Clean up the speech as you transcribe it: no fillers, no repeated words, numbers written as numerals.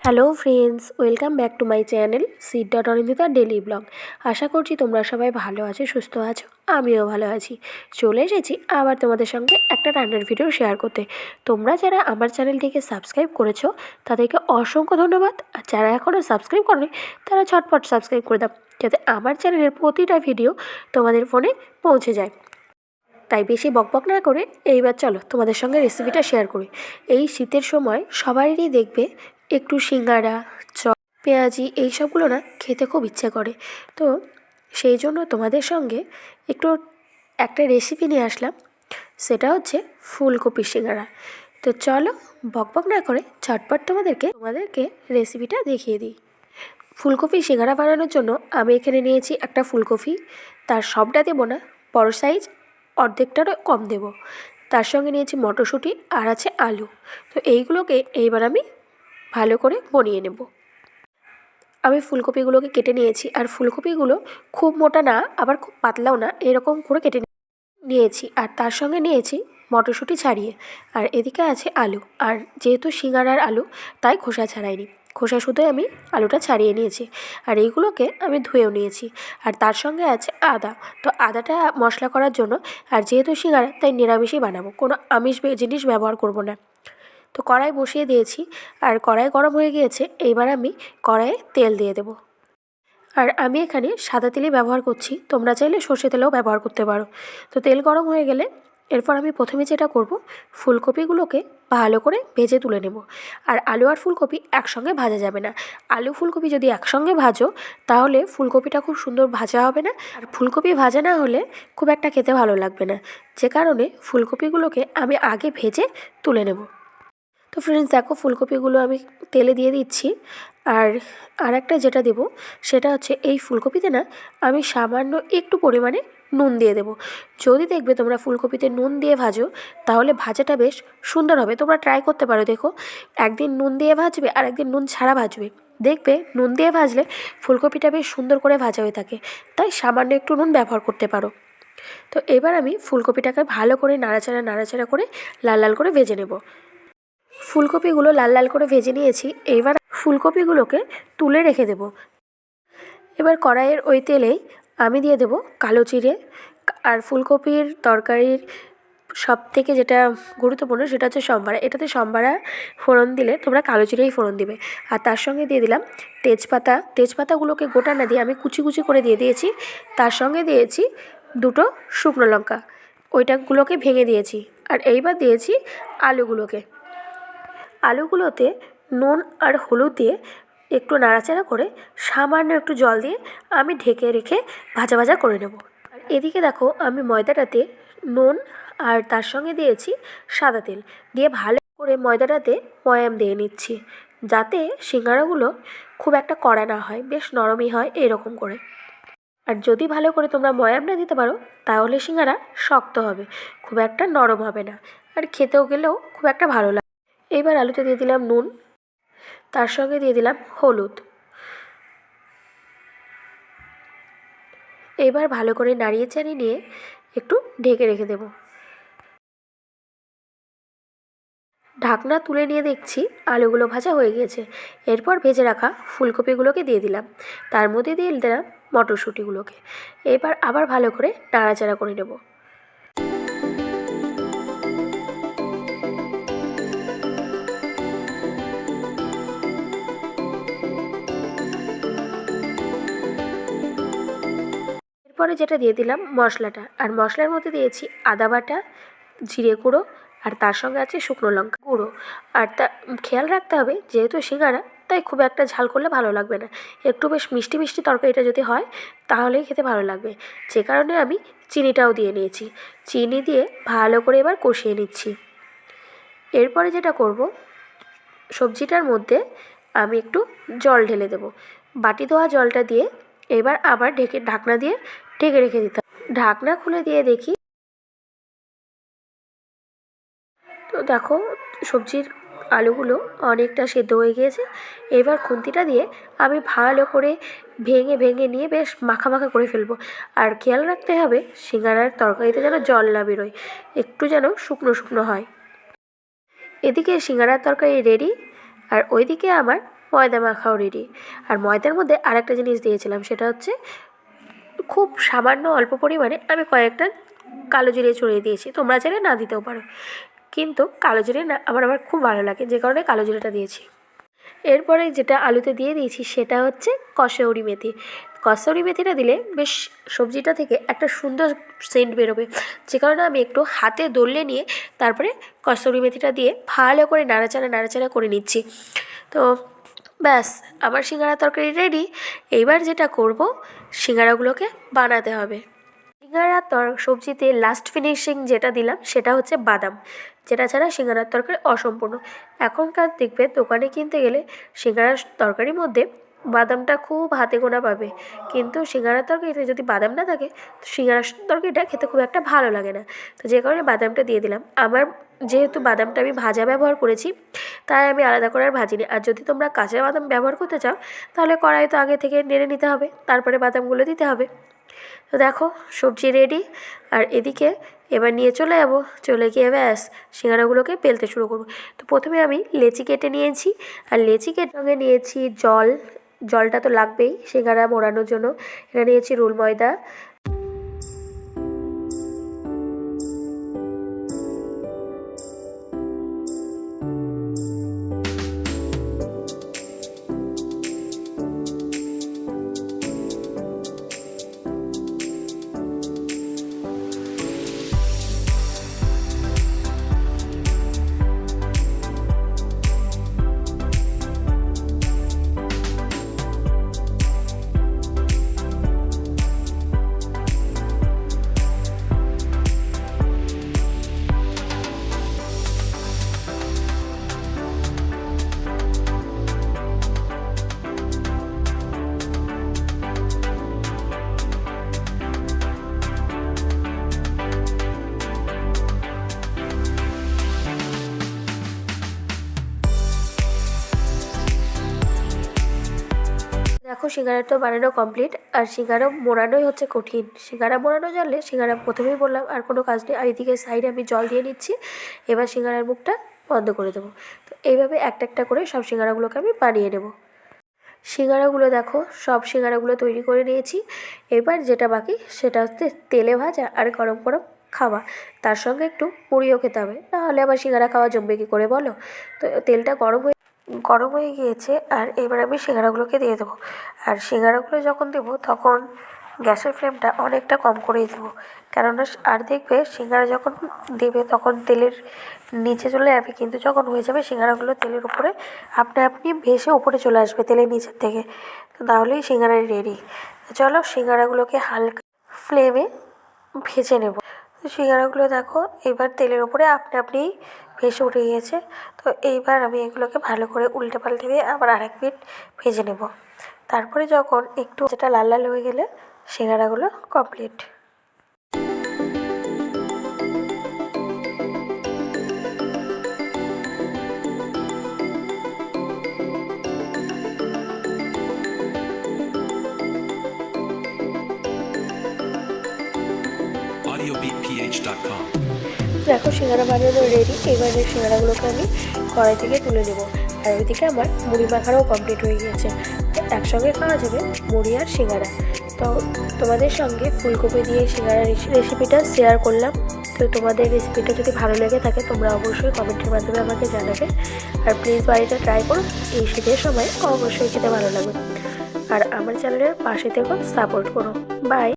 Hello friends, welcome back to my channel সিড.অনিন্দিতা daily blog. আশা করছি তোমরা সবাই ভালো আছো, সুস্থ আছো। আমিও ভালো আছি। চলে এসেছি আবার তোমাদের সঙ্গে একটা রান্নার ভিডিও শেয়ার করতে। তোমরা যারা আমার চ্যানেলটিকে সাবস্ক্রাইব করেছো তাদেরকে অসংখ্য ধন্যবাদ। আর যারা এখনও সাবস্ক্রাইব করোনি তারা ঝটপট সাবস্ক্রাইব করে দাও, যাতে আমার চ্যানেলের প্রতিটা ভিডিও তোমাদের ফোনে পৌঁছে যায়। তাই বেশি বকবক না করে এইবার চলো তোমাদের সঙ্গে রেসিপিটা শেয়ার করি। এই শীতের সময় সবারই দেখবে একটু সিঙ্গাড়া, চপ, পেঁয়াজি এইসবগুলো না খেতে খুব ইচ্ছে করে। তো সেই জন্য তোমাদের সঙ্গে একটু একটা রেসিপি নিয়ে আসলাম, সেটা হচ্ছে ফুলকপির সিঙ্গাড়া। তো চলো বকবক না করে ঝটপট তোমাদেরকে রেসিপিটা দেখিয়ে দিই। ফুলকপির সিঙ্গাড়া বানানোর জন্য আমি এখানে নিয়েছি একটা ফুলকপি। তার সবটা দেবো না, বড় সাইজ অর্ধেকটারও কম দেব। তার সঙ্গে নিয়েছি মটরশুঁটি আর আছে আলু। তো এইগুলোকে এইবার আমি ভালো করে বনিয়ে নেব। আমি ফুলকপিগুলোকে কেটে নিয়েছি, আর ফুলকপিগুলো খুব মোটা না আবার খুব পাতলাও না, এরকম করে কেটে নিয়েছি। আর তার সঙ্গে নিয়েছি মটরশুঁটি ছাড়িয়ে, আর এদিকে আছে আলু। আর যেহেতু সিঙ্গাড়ার আলু তাই খোসা ছাড়াইনি, খোসা শুধুই আমি আলুটা ছাড়িয়ে নিয়েছি। আর এইগুলোকে আমি ধুয়েও নিয়েছি। আর তার সঙ্গে আছে আদা। তো আদাটা মশলা করার জন্য, আর যেহেতু সিঙ্গাড়া তাই নিরামিষই বানাবো, কোনো আমিষ জিনিস ব্যবহার করব না। তো কড়াই বসিয়ে দিয়েছি, আর কড়াই গরম হয়ে গিয়েছে। এইবার আমি কড়াইয়ে তেল দিয়ে দেবো। আর আমি এখানে সাদা তেলই ব্যবহার করছি, তোমরা চাইলে সর্ষে তেলেও ব্যবহার করতে পারো। তো তেল গরম হয়ে গেলে এরপর আমি প্রথমে যেটা করব, ফুলকপিগুলোকে ভালো করে ভেজে তুলে নেব। আর আলু আর ফুলকপি একসঙ্গে ভাজা যাবে না। আলু ফুলকপি যদি একসঙ্গে ভাজো তাহলে ফুলকপিটা খুব সুন্দর ভাজা হবে না, আর ফুলকপি ভাজা না হলে খুব একটা খেতে ভালো লাগবে না। যে কারণে ফুলকপিগুলোকে আমি আগে ভেজে তুলে নেব। তো ফ্রেন্ডস দেখো, ফুলকপিগুলো আমি তেলে দিয়ে দিচ্ছি। আর একটা যেটা দেবো সেটা হচ্ছে, এই ফুলকপিতে না আমি সামান্য একটু পরিমাণে নুন দিয়ে দেবো। যদি দেখবে তোমরা ফুলকপিতে নুন দিয়ে ভাজো তাহলে ভাজাটা বেশ সুন্দর হবে। তোমরা ট্রাই করতে পারো, দেখো একদিন নুন দিয়ে ভাজবে আর একদিন নুন ছাড়া ভাজবে, দেখবে নুন দিয়ে ভাজলে ফুলকপিটা বেশ সুন্দর করে ভাজা হয়ে থাকে। তাই সামান্য একটু নুন ব্যবহার করতে পারো। তো এবার আমি ফুলকপিটাকে ভালো করে নাড়াচাড়া করে লাল লাল করে ভেজে নেব। ফুলকপিগুলো লাল লাল করে ভেজে নিয়েছি। এইবার ফুলকপিগুলোকে তুলে রেখে দেব। এবার কড়াইয়ের ওই তেলেই আমি দিয়ে দেব কালো জিরে। আর ফুলকপির তরকারির সবথেকে যেটা গুরুত্বপূর্ণ সেটা হচ্ছে সম্বারা। এটাতে সম্বারা ফোড়ন দিলে তোমরা কালো জিরেই ফোড়ন দিবে। আর তার সঙ্গে দিয়ে দিলাম তেজপাতা। তেজপাতাগুলোকে গোটা না দিয়ে আমি কুচি কুচি করে দিয়ে দিয়েছি। তার সঙ্গে দিয়েছি দুটো শুকনো লঙ্কা, ওইটাগুলোকে ভেঙে দিয়েছি। আর এইবার দিয়েছি আলুগুলোকে। আলুগুলোতে নুন আর হলুদ দিয়ে একটু নাড়াচাড়া করে সামান্য একটু জল দিয়ে আমি ঢেকে রেখে ভাজা ভাজা করে নেব। আর এদিকে দেখো, আমি ময়দাটাতে নুন আর তার সঙ্গে দিয়েছি সাদা তেল দিয়ে ভালো করে ময়দাটাতে ময়াম দিয়ে নিচ্ছি, যাতে সিঙ্গাড়াগুলো খুব একটা কড়া না হয়, বেশ নরমই হয় এরকম করে। আর যদি ভালো করে তোমরা ময়াম না দিতে পারো তাহলে সিঙ্গাড়া শক্ত হবে, খুব একটা নরম হবে না, আর খেতেও গেলেও খুব একটা ভালো লাগে। এইবার আলুতে দিয়ে দিলাম নুন, তার সঙ্গে দিয়ে দিলাম হলুদ। এবার ভালো করে নাড়িয়ে চাড়িয়ে নিয়ে একটু ঢেকে রেখে দেব। ঢাকনা তুলে নিয়ে দেখছি আলুগুলো ভাজা হয়ে গিয়েছে। এরপর ভেজে রাখা ফুলকপিগুলোকে দিয়ে দিলাম, তার মধ্যে দিয়ে দিলাম মটরশুঁটিগুলোকে। এবার আবার ভালো করে নাড়াচাড়া করে নেব। এরপরে যেটা দিয়ে দিলাম মশলাটা, আর মশলার মধ্যে দিয়েছি আদা বাটা, জিরে গুঁড়ো, আর তার সঙ্গে আছে শুকনো লঙ্কা গুঁড়ো। আর তা খেয়াল রাখতে হবে, যেহেতু সিঙ্গাড়া তাই খুব একটা ঝাল করলে ভালো লাগবে না, একটু বেশ মিষ্টি মিষ্টি তরকারিটা যদি হয় তাহলেই খেতে ভালো লাগবে। যে কারণে আমি চিনিটাও দিয়ে নিয়েছি। চিনি দিয়ে ভালো করে এবার কষিয়ে নিচ্ছি। এরপরে যেটা করব, সবজিটার মধ্যে আমি একটু জল ঢেলে দেবো। বাটি ধোয়া জলটা দিয়ে এবার আবার ঢাকনা দিয়ে ঢেকে রেখে দিতে হবে। ঢাকনা খুলে দিয়ে দেখি, তো দেখো সবজির আলুগুলো অনেকটা সেদ্ধ হয়ে গিয়েছে। এবার খুন্তিটা দিয়ে আমি ভালো করে ভেঙে ভেঙে নিয়ে বেশ মাখা মাখা করে ফেলবো। আর খেয়াল রাখতে হবে সিঙ্গাড়ার তরকারিতে যেন জল না বেরোয়, একটু যেন শুকনো শুকনো হয়। এদিকে সিঙ্গাড়ার তরকারি রেডি, আর ওইদিকে আমার ময়দা মাখাও রেডি। আর ময়দার মধ্যে আরেকটা জিনিস দিয়েছিলাম, সেটা হচ্ছে খুব সামান্য অল্প পরিমাণে আমি কয়েকটা কালো জিরে ছড়িয়ে দিয়েছি, তোমরা চাইলে না দিতেও পারো, কিন্তু কালো জিরে না আমার খুব ভালো লাগে, যে কারণে কালো জিরেটা দিয়েছি। এরপরে যেটা আলুতে দিয়ে দিয়েছি সেটা হচ্ছে কসৌরি মেথি। কসৌরি মেথিটা দিলে বেশ সবজিটা থেকে একটা সুন্দর সেন্ট বেরোবে, যে কারণে আমি একটু হাতে দলে নিয়ে তারপরে কসৌরি মেথিটা দিয়ে ভালো করে নাড়াচাড়া করে নিচ্ছি। তো ব্যাস, আমার সিঙ্গারা তরকারি রেডি। এইবার যেটা করব, সিঙ্গারাগুলোকে বানাতে হবে। সিঙ্গারার সবজিতে লাস্ট ফিনিশিং যেটা দিলাম সেটা হচ্ছে বাদাম, যেটা ছাড়া সিঙ্গারার তরকারি অসম্পূর্ণ। এখনকার দেখবে দোকানে কিনতে গেলে সিঙ্গারার তরকারির মধ্যে বাদামটা খুব হাতে গোনা পাবে, কিন্তু সিঙ্গারার তরকারিতে যদি বাদাম না থাকে তো সিঙ্গারার তরকারিটা খেতে খুব একটা ভালো লাগে না। তো যে কারণে বাদামটা দিয়ে দিলাম। আমার যেহেতু বাদামটা আমি ভাজা ব্যবহার করেছি, তাই আমি আলাদা করে আর ভাজিনি। আর যদি তোমরা কাঁচা বাদাম ব্যবহার করতে চাও তাহলে কড়াই তো আগে থেকে নেড়ে নিতে হবে, তারপরে বাদামগুলো দিতে হবে। তো দেখো সবজি রেডি। আর এদিকে এবার নিয়ে চলে গিয়ে ব্যাস সিঙ্গারাগুলোকে বেলতে শুরু করবো। তো প্রথমে আমি লেচি কেটে নিয়েছি, আর লেচি কেটে সঙ্গে নিয়েছি জলটা তো লাগবেই সিঙ্গারা মোড়ানোর জন্য। এটা নিয়েছি রোল ময়দা, দেখো সিঙ্গারা তো বানানো কমপ্লিট। আর সিঙ্গারা মোড়ানোই হচ্ছে কঠিন। সিঙ্গারা মোড়ানো জানলে সিঙ্গারা প্রথমেই বললাম আর কোনো কাজ নেই। আর এদিকে সাইডে আমি জল দিয়ে নিচ্ছি। এবার সিঙ্গারার মুখটা বন্ধ করে দেবো। তো এইভাবে একটা করে সব সিঙ্গারাগুলোকে আমি বানিয়ে নেব। সিঙ্গারাগুলো দেখো সব সিঙ্গারাগুলো তৈরি করে নিয়েছি। এবার যেটা বাকি সেটা হচ্ছে তেলে ভাজা আর গরম গরম খাওয়া, তার সঙ্গে একটু মুড়িও খেতে হবে, নাহলে আবার সিঙ্গারা খাওয়া জমবে কী করে বলো। তো তেলটা গরম হয়ে গিয়েছে, আর এবার আমি সিঙ্গারাগুলোকে দিয়ে দেবো। আর সিঙ্গারাগুলো যখন দেবো তখন গ্যাসের ফ্লেমটা অনেকটা কম করেই দেবো, কেননা আর দেখবে সিঙ্গারা যখন দেবে তখন তেলের নিচে চলে যাবে, কিন্তু যখন হয়ে যাবে সিঙ্গারাগুলো তেলের উপরে আপনি ভেসে উপরে চলে আসবে তেলের নিচের থেকে। তো তাহলেই সিঙ্গারা রেডি। চলো সিঙ্গারাগুলোকে হালকা ফ্লেমে ভেজে নেব। তো সিঙ্গারাগুলো দেখো এবার তেলের উপরে আপনি ভেসে উঠে গিয়েছে। তো এইবার আমি এগুলোকে ভালো করে উল্টে পাল্টে দিয়ে আবার আরেক মিনিট ভেজে নেব। তারপরে যখন একটু যেটা লাল লাল হয়ে গেলে সিঙ্গারাগুলো কমপ্লিট। audiobeatph.com দেখো সিঙ্গারা বানানো রেডি। এবারে সিঙ্গারাগুলোকে আমি কড়াই থেকে তুলে নেব। আর ওইদিকে আমার মুড়ি মাখাটাও কমপ্লিট হয়ে গিয়েছে। তো একসঙ্গে খাওয়া যাবে মুড়ি আর সিঙ্গারা। তো তোমাদের সঙ্গে ফুলকপি দিয়ে সিঙ্গারা রেসিপিটা শেয়ার করলাম। তো তোমাদের রেসিপিটা যদি ভালো লেগে থাকে তোমরা অবশ্যই কমেন্টের মাধ্যমে আমাকে জানাবে। আর প্লিজ বাড়িটা ট্রাই করো, এই শীতের সময় অবশ্যই খেতে ভালো লাগবে। আর আমার চ্যানেলের পাশে থেকেও সাপোর্ট করো। বাই।